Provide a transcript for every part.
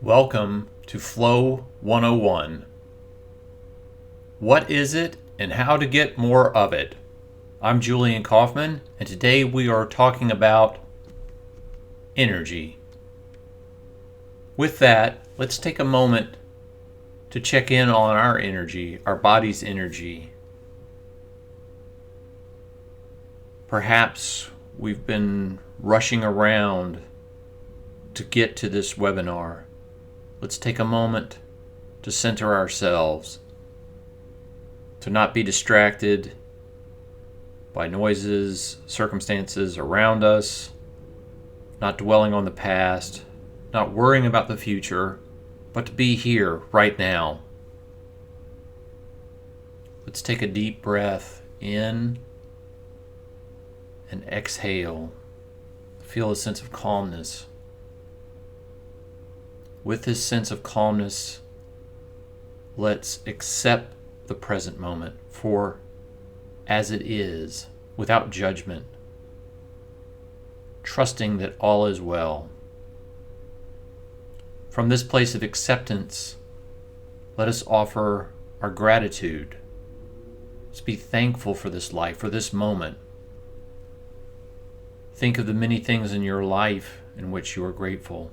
Welcome to Flow 101. What is it and how to get more of it? I'm Julian Kaufman, and today we are talking about energy. With that, let's take a moment to check in on our energy, our body's energy. Perhaps we've been rushing around to get to this webinar. Let's take a moment to center ourselves, to not be distracted by noises, circumstances around us, not dwelling on the past, not worrying about the future, but to be here right now. Let's take a deep breath in and exhale. Feel a sense of calmness. With this sense of calmness, let's accept the present moment for as it is, without judgment, trusting that all is well. From this place of acceptance, let us offer our gratitude. Let's be thankful for this life, for this moment. Think of the many things in your life in which you are grateful.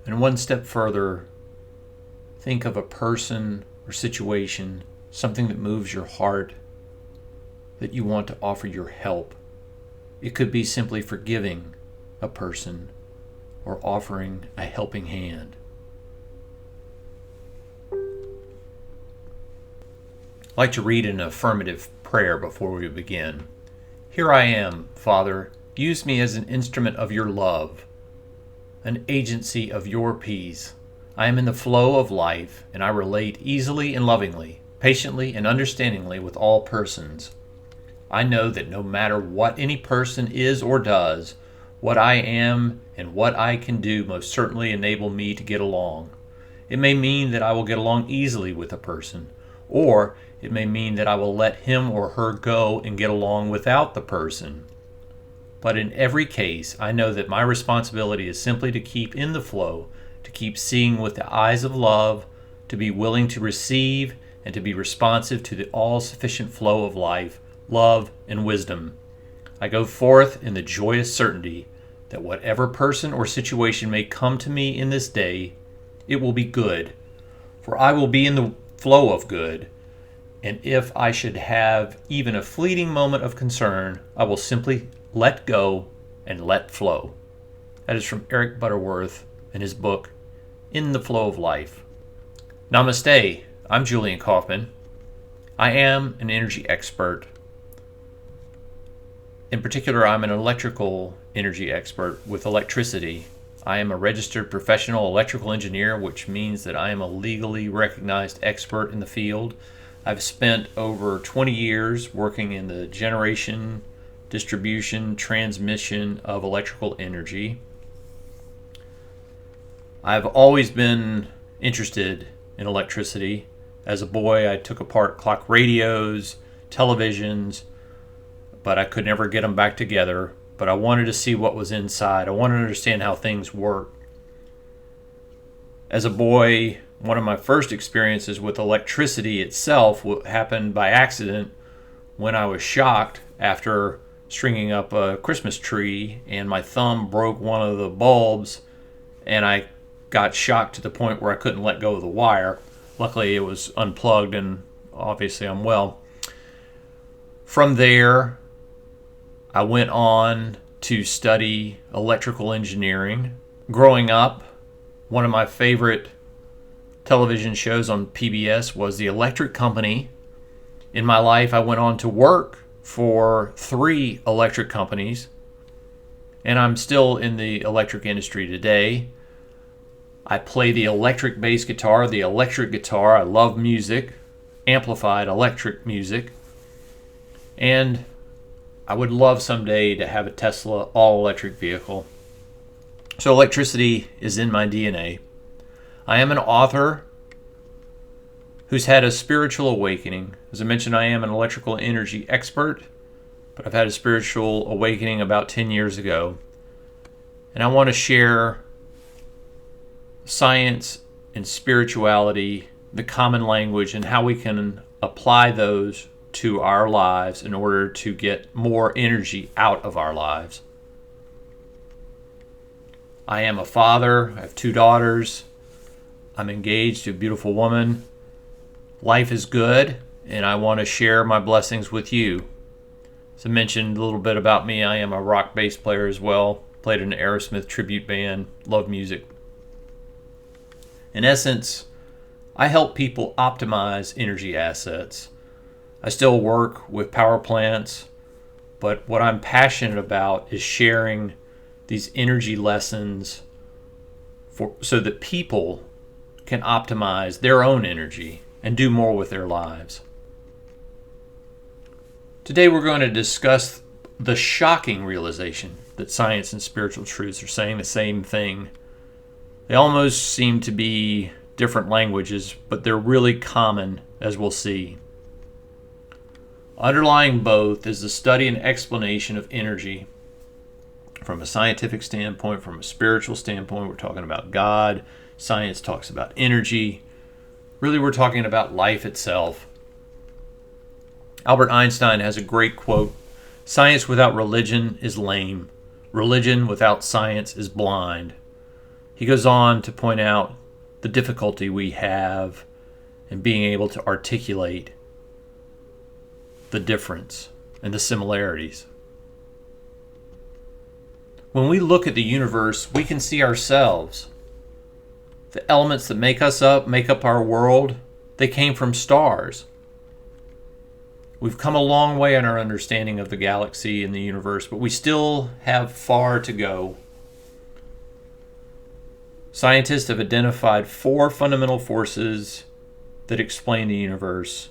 And one step further, think of a person or situation, something that moves your heart, that you want to offer your help. It could be simply forgiving a person or offering a helping hand. I'd like to read an affirmative prayer before we begin. Here I am, Father. Use me as an instrument of your love, an agency of your peace. I am in the flow of life, and I relate easily and lovingly, patiently and understandingly with all persons. I know that no matter what any person is or does, what I am and what I can do most certainly enable me to get along. It may mean that I will get along easily with a person, or it may mean that I will let him or her go and get along without the person. But in every case, I know that my responsibility is simply to keep in the flow, to keep seeing with the eyes of love, to be willing to receive, and to be responsive to the all-sufficient flow of life, love, and wisdom. I go forth in the joyous certainty that whatever person or situation may come to me in this day, it will be good, for I will be in the flow of good. And if I should have even a fleeting moment of concern, I will simply let go and let flow. That is from Eric Butterworth in his book, In the Flow of Life. Namaste. I'm Julian Kaufman. I am an energy expert. In particular, I'm an electrical energy expert with electricity. I am a registered professional electrical engineer, which means that I am a legally recognized expert in the field. I've spent over 20 years working in the generation, distribution, transmission of electrical energy. I've always been interested in electricity. As a boy, I took apart clock radios, televisions, but I could never get them back together. But I wanted to see what was inside. I wanted to understand how things work. As a boy, one of my first experiences with electricity itself happened by accident when I was shocked after stringing up a Christmas tree and my thumb broke one of the bulbs and I got shocked to the point where I couldn't let go of the wire. Luckily it was unplugged and obviously I'm well. From there, I went on to study electrical engineering. Growing up, one of my favorite television shows on PBS was The Electric Company. In my life, I went on to work for 3 electric companies, and I'm still in the electric industry today. I play the electric bass guitar, the electric guitar. I love music, amplified electric music, and I would love someday to have a Tesla all-electric vehicle. So electricity is in my DNA. I am an author who's had a spiritual awakening. As I mentioned, I am an electrical energy expert, but I've had a spiritual awakening about 10 years ago. And I want to share science and spirituality, the common language, and how we can apply those to our lives in order to get more energy out of our lives. I am a father. I have 2 daughters. I'm engaged to a beautiful woman. Life is good, and I want to share my blessings with you. As I mentioned a little bit about me, I am a rock bass player as well. Played in an Aerosmith tribute band. Love music. In essence, I help people optimize energy assets. I still work with power plants, but what I'm passionate about is sharing these energy lessons so that people can optimize their own energy and do more with their lives. Today we're going to discuss the shocking realization that science and spiritual truths are saying the same thing. They almost seem to be different languages, but they're really common, as we'll see. Underlying both is the study and explanation of energy. From a scientific standpoint, from a spiritual standpoint, we're talking about God. Science talks about energy. Really, we're talking about life itself. Albert Einstein has a great quote, "Science without religion is lame. Religion without science is blind." He goes on to point out the difficulty we have in being able to articulate the difference and the similarities. When we look at the universe, we can see ourselves. The elements that make up our world, they came from stars. We've come a long way in our understanding of the galaxy and the universe, but we still have far to go. Scientists have identified 4 fundamental forces that explain the universe,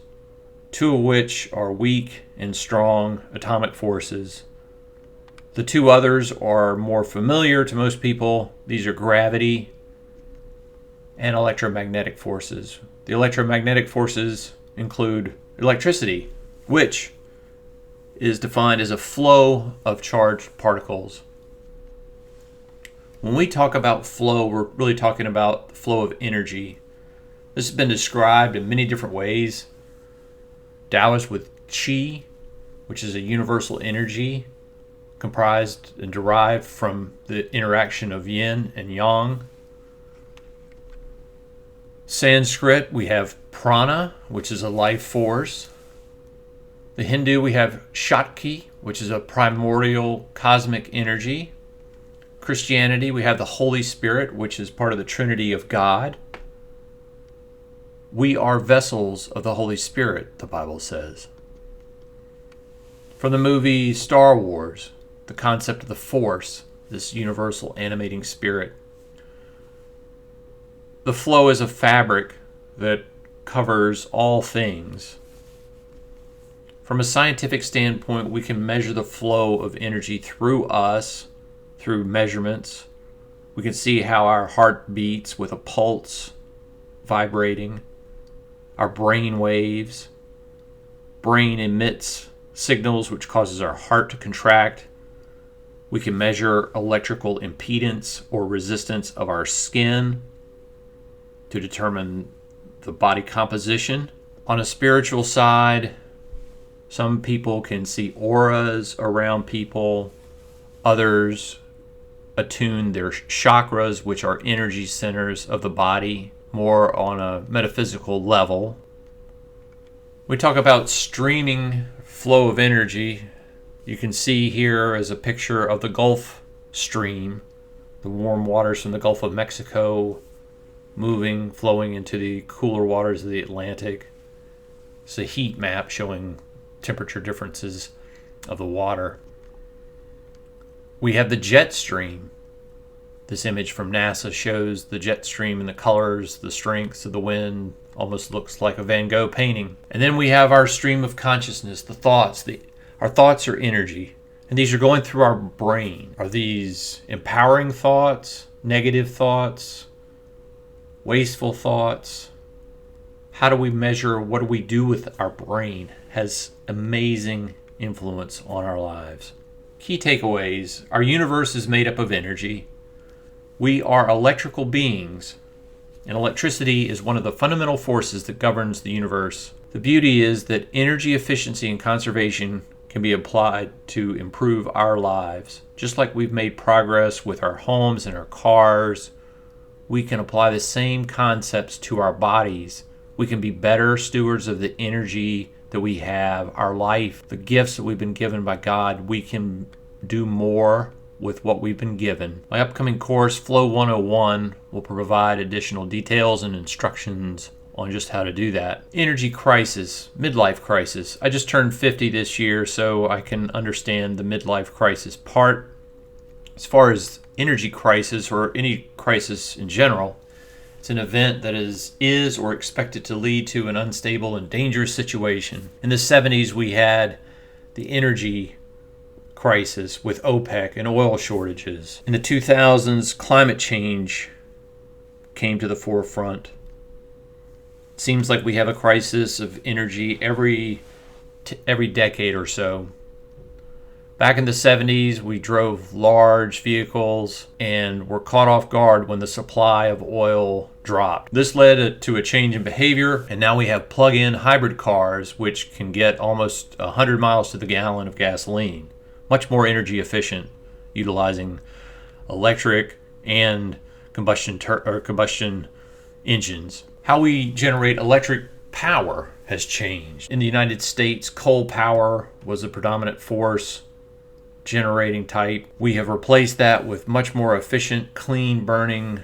2 of which are weak and strong atomic forces. The 2 others are more familiar to most people. These are gravity and electromagnetic forces. The electromagnetic forces include electricity, which is defined as a flow of charged particles. When we talk about flow, we're really talking about the flow of energy. This has been described in many different ways. Taoists with qi, which is a universal energy comprised and derived from the interaction of yin and yang. Sanskrit, we have prana, which is a life force. The Hindu, we have Shakti, which is a primordial cosmic energy. Christianity, we have the Holy Spirit, which is part of the Trinity of God. We are vessels of the Holy Spirit, the Bible says. From the movie Star Wars, the concept of the Force, this universal animating spirit. The flow is a fabric that covers all things. From a scientific standpoint, we can measure the flow of energy through us, through measurements. We can see how our heart beats with a pulse vibrating, our brain waves. Brain emits signals which causes our heart to contract. We can measure electrical impedance or resistance of our skin to determine the body composition. On a spiritual side, some people can see auras around people. Others attune their chakras, which are energy centers of the body, more on a metaphysical level. We talk about streaming flow of energy. You can see here as a picture of the Gulf Stream, the warm waters from the Gulf of Mexico moving, flowing into the cooler waters of the Atlantic. It's a heat map showing temperature differences of the water. We have the jet stream. This image from NASA shows the jet stream and the colors, the strengths of the wind, almost looks like a Van Gogh painting. And then we have our stream of consciousness, the thoughts. Our thoughts are energy, and these are going through our brain. Are these empowering thoughts, negative thoughts, wasteful thoughts? How do we measure what do we do with our brain? Has amazing influence on our lives. Key takeaways. Our universe is made up of energy. We are electrical beings, and electricity is one of the fundamental forces that governs the universe. The beauty is that energy efficiency and conservation can be applied to improve our lives. Just like we've made progress with our homes and our cars, we can apply the same concepts to our bodies. We can be better stewards of the energy that we have, our life, the gifts that we've been given by God. We can do more with what we've been given. My upcoming course, Flow 101, will provide additional details and instructions on just how to do that. Energy crisis, midlife crisis. I just turned 50 this year, so I can understand the midlife crisis part. As far as energy crisis or any crisis in general, it's an event that is or expected to lead to an unstable and dangerous situation. In the 70s, we had the energy crisis with OPEC and oil shortages. In the 2000s, climate change came to the forefront. It seems like we have a crisis of energy every decade or so. Back in the 70s, we drove large vehicles and were caught off guard when the supply of oil dropped. This led to a change in behavior, and now we have plug-in hybrid cars which can get almost 100 miles to the gallon of gasoline. Much more energy efficient, utilizing electric and combustion engines. How we generate electric power has changed. In the United States, coal power was the predominant force generating type. We have replaced that with much more efficient, clean burning,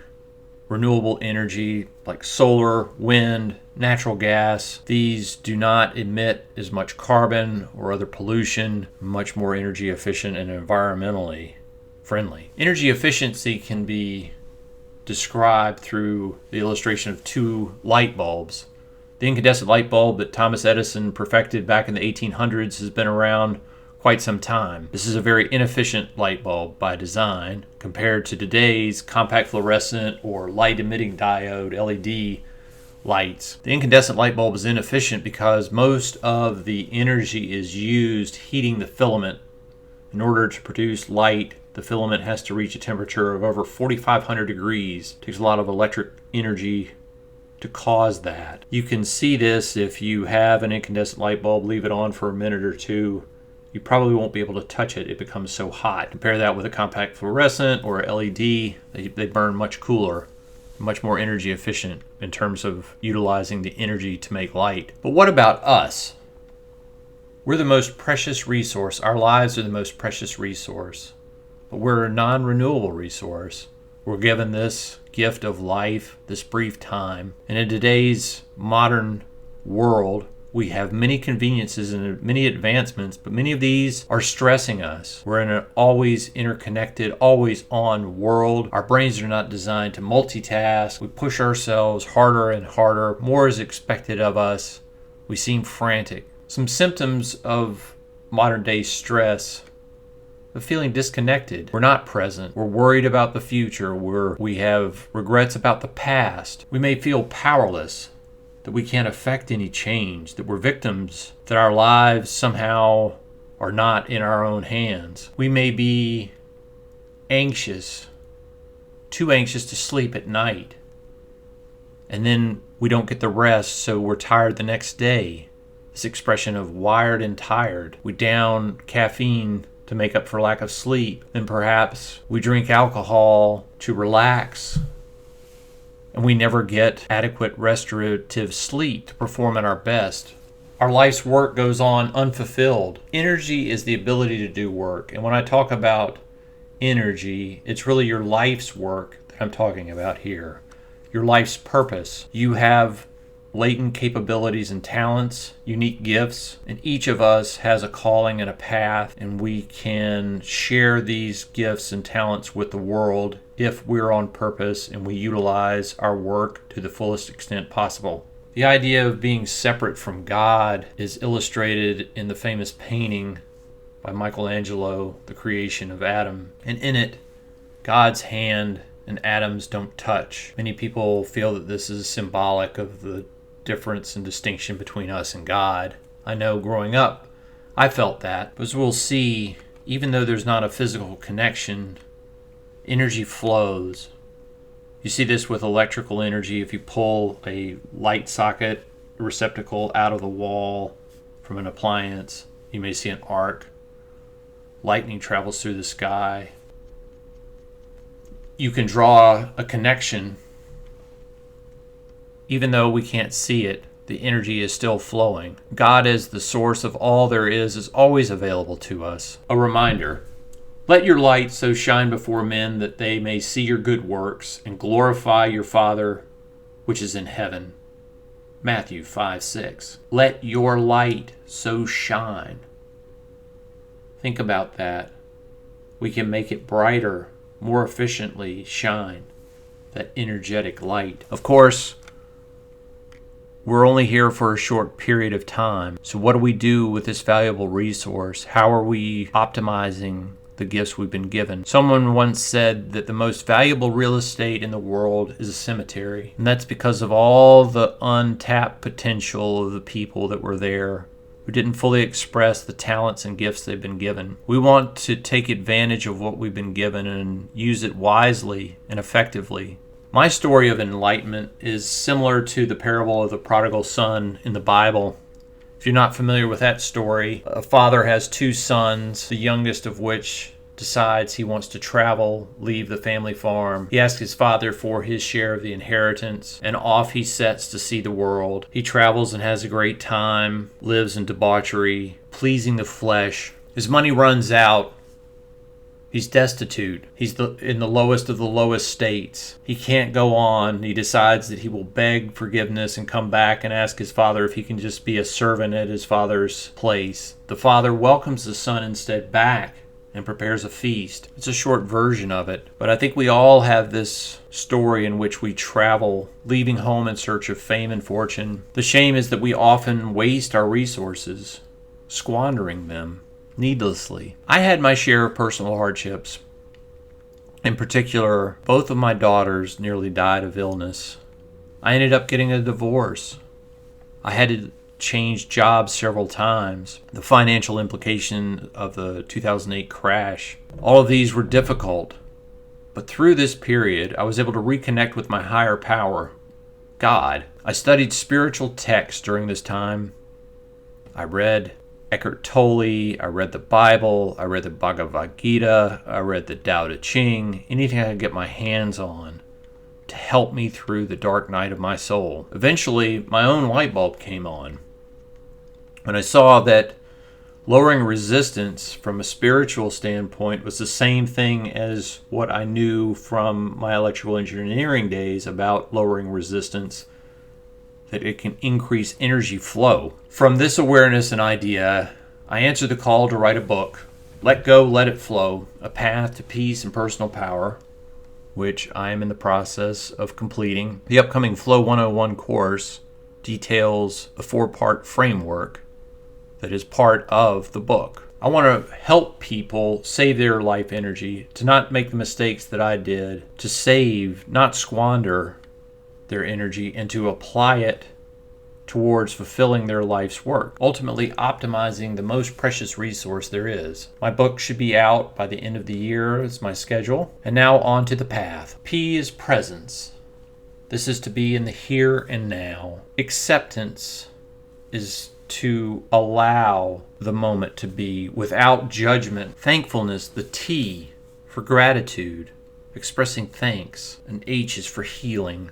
renewable energy like solar, wind, natural gas. These do not emit as much carbon or other pollution, much more energy efficient and environmentally friendly. Energy efficiency can be described through the illustration of two light bulbs. The incandescent light bulb that Thomas Edison perfected back in the 1800s has been around quite some time. This is a very inefficient light bulb by design compared to today's compact fluorescent or light emitting diode LED lights. The incandescent light bulb is inefficient because most of the energy is used heating the filament. In order to produce light, the filament has to reach a temperature of over 4,500 degrees. It takes a lot of electric energy to cause that. You can see this if you have an incandescent light bulb, leave it on for a minute or two. You probably won't be able to touch it. It becomes so hot. Compare that with a compact fluorescent or LED. They burn much cooler, much more energy efficient in terms of utilizing the energy to make light. But what about us? We're the most precious resource. Our lives are the most precious resource. But we're a non-renewable resource. We're given this gift of life, this brief time. And in today's modern world, we have many conveniences and many advancements, but many of these are stressing us. We're in an always interconnected, always on world. Our brains are not designed to multitask. We push ourselves harder and harder. More is expected of us. We seem frantic. Some symptoms of modern day stress: of feeling disconnected. We're not present. We're worried about the future. We have regrets about the past. We may feel powerless, that we can't affect any change, that we're victims, that our lives somehow are not in our own hands. We may be anxious, too anxious to sleep at night, and then we don't get the rest, so we're tired the next day. This expression of wired and tired. We down caffeine to make up for lack of sleep. Then perhaps we drink alcohol to relax, and we never get adequate restorative sleep to perform at our best. Our life's work goes on unfulfilled. Energy is the ability to do work. And when I talk about energy, it's really your life's work that I'm talking about here. Your life's purpose. You have latent capabilities and talents, unique gifts, and each of us has a calling and a path, and we can share these gifts and talents with the world if we're on purpose and we utilize our work to the fullest extent possible. The idea of being separate from God is illustrated in the famous painting by Michelangelo, The Creation of Adam. And in it, God's hand and Adam's don't touch. Many people feel that this is symbolic of the difference and distinction between us and God. I know growing up, I felt that. But as we'll see, even though there's not a physical connection, energy flows. You see this with electrical energy. If you pull a light socket receptacle out of the wall from an appliance, you may see an arc. Lightning travels through the sky. You can draw a connection. Even though we can't see it, the energy is still flowing. God, as the source of all there is always available to us. A reminder, let your light so shine before men that they may see your good works and glorify your Father which is in heaven. Matthew 5:6. Let your light so shine. Think about that. We can make it brighter, more efficiently shine. That energetic light. Of course, we're only here for a short period of time. So what do we do with this valuable resource? How are we optimizing the gifts we've been given? Someone once said that the most valuable real estate in the world is a cemetery. And that's because of all the untapped potential of the people that were there who didn't fully express the talents and gifts they've been given. We want to take advantage of what we've been given and use it wisely and effectively. My story of enlightenment is similar to the parable of the prodigal son in the Bible. If you're not familiar with that story, a father has two sons, the youngest of which decides he wants to travel, leave the family farm. He asks his father for his share of the inheritance, and off he sets to see the world. He travels and has a great time, lives in debauchery, pleasing the flesh. His money runs out. He's destitute. He's in the lowest of the lowest states. He can't go on. He decides that he will beg forgiveness and come back and ask his father if he can just be a servant at his father's place. The father welcomes the son instead back and prepares a feast. It's a short version of it, but I think we all have this story in which we travel, leaving home in search of fame and fortune. The shame is that we often waste our resources, squandering them needlessly. I had my share of personal hardships. In particular, both of my daughters nearly died of illness. I ended up getting a divorce. I had to change jobs several times. The financial implication of the 2008 crash. All of these were difficult. But through this period, I was able to reconnect with my higher power, God. I studied spiritual texts during this time. I read Eckhart Tolle, I read the Bible, I read the Bhagavad Gita, I read the Tao Te Ching, anything I could get my hands on to help me through the dark night of my soul. Eventually, my own light bulb came on. When I saw that lowering resistance from a spiritual standpoint was the same thing as what I knew from my electrical engineering days about lowering resistance, that it can increase energy flow. From this awareness and idea, I answered the call to write a book, Let Go, Let It Flow, A Path to Peace and Personal Power, which I am in the process of completing. The upcoming Flow 101 course details a 4-part framework that is part of the book. I want to help people save their life energy, to not make the mistakes that I did, to save, not squander their energy, and to apply it towards fulfilling their life's work, ultimately optimizing the most precious resource there is. My book should be out by the end of the year, is my schedule. And now on to the path. P is presence. This is to be in the here and now. Acceptance is to allow the moment to be without judgment. Thankfulness, the T for gratitude, expressing thanks. And H is for healing,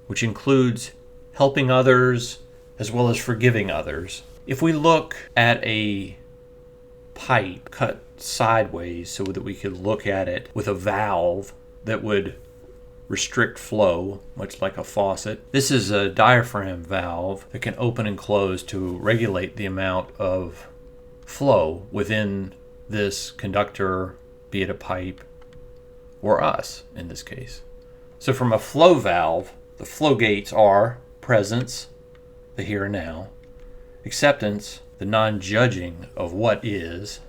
which includes helping others as well as forgiving others. If we look at a pipe cut sideways so that we could look at it with a valve that would restrict flow, much like a faucet. This is a diaphragm valve that can open and close to regulate the amount of flow within this conductor, be it a pipe or us in this case. So from a flow valve, the flow gates are presence, the here and now, acceptance, the non-judging of what is,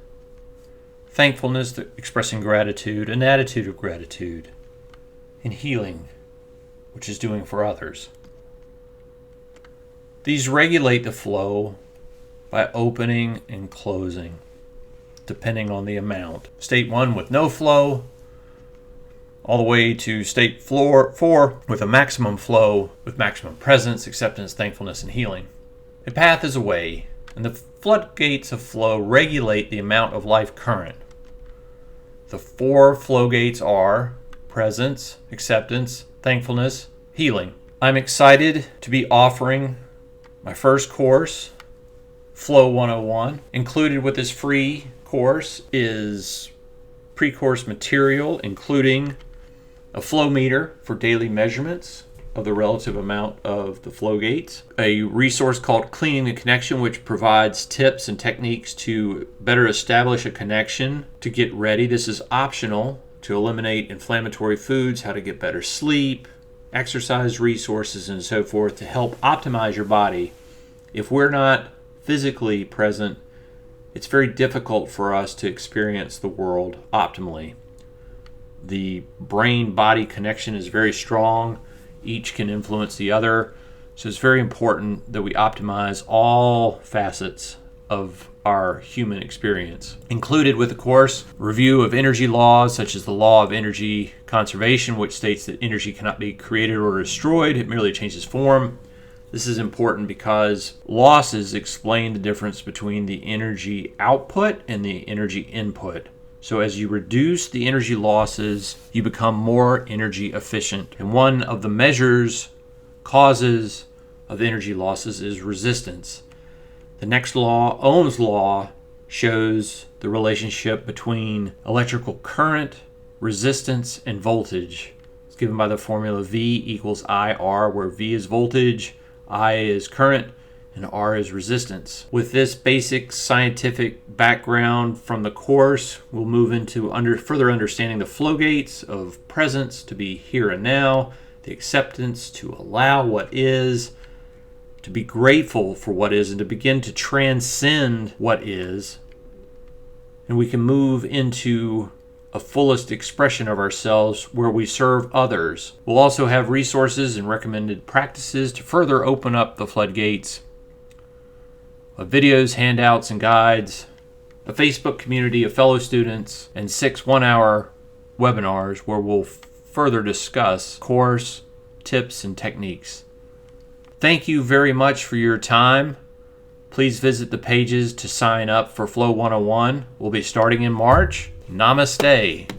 thankfulness, the expressing gratitude, an attitude of gratitude, and healing, which is doing for others. These regulate the flow by opening and closing, depending on the amount. State 1 with no flow, all the way to state 4 with a maximum flow, with maximum presence, acceptance, thankfulness, and healing. A path is a way, and the floodgates of flow regulate the amount of life current. The 4 flow gates are presence, acceptance, thankfulness, healing. I'm excited to be offering my first course, Flow 101. Included with this free course is pre-course material, including a flow meter for daily measurements of the relative amount of the flow gates, a resource called Cleaning the Connection, which provides tips and techniques to better establish a connection to get ready. This is optional to eliminate inflammatory foods, how to get better sleep, exercise resources, and so forth to help optimize your body. If we're not physically present, it's very difficult for us to experience the world optimally. The brain-body connection is very strong. Each can influence the other. So it's very important that we optimize all facets of our human experience. Included with the course, review of energy laws, such as the law of energy conservation, which states that energy cannot be created or destroyed. It merely changes form. This is important because losses explain the difference between the energy output and the energy input. So as you reduce the energy losses, you become more energy efficient. And one of the causes of energy losses is resistance. The next law, Ohm's law, shows the relationship between electrical current, resistance, and voltage. It's given by the formula V equals IR, where V is voltage, I is current, and R is resistance. With this basic scientific background from the course, we'll move into further understanding the flow gates of presence to be here and now, the acceptance to allow what is, to be grateful for what is, and to begin to transcend what is. And we can move into a fullest expression of ourselves where we serve others. We'll also have resources and recommended practices to further open up the floodgates, videos, handouts, and guides, a Facebook community of fellow students, and 6 one-hour webinars where we'll further discuss course, tips, and techniques. Thank you very much for your time. Please visit the pages to sign up for Flow 101. We'll be starting in March. Namaste.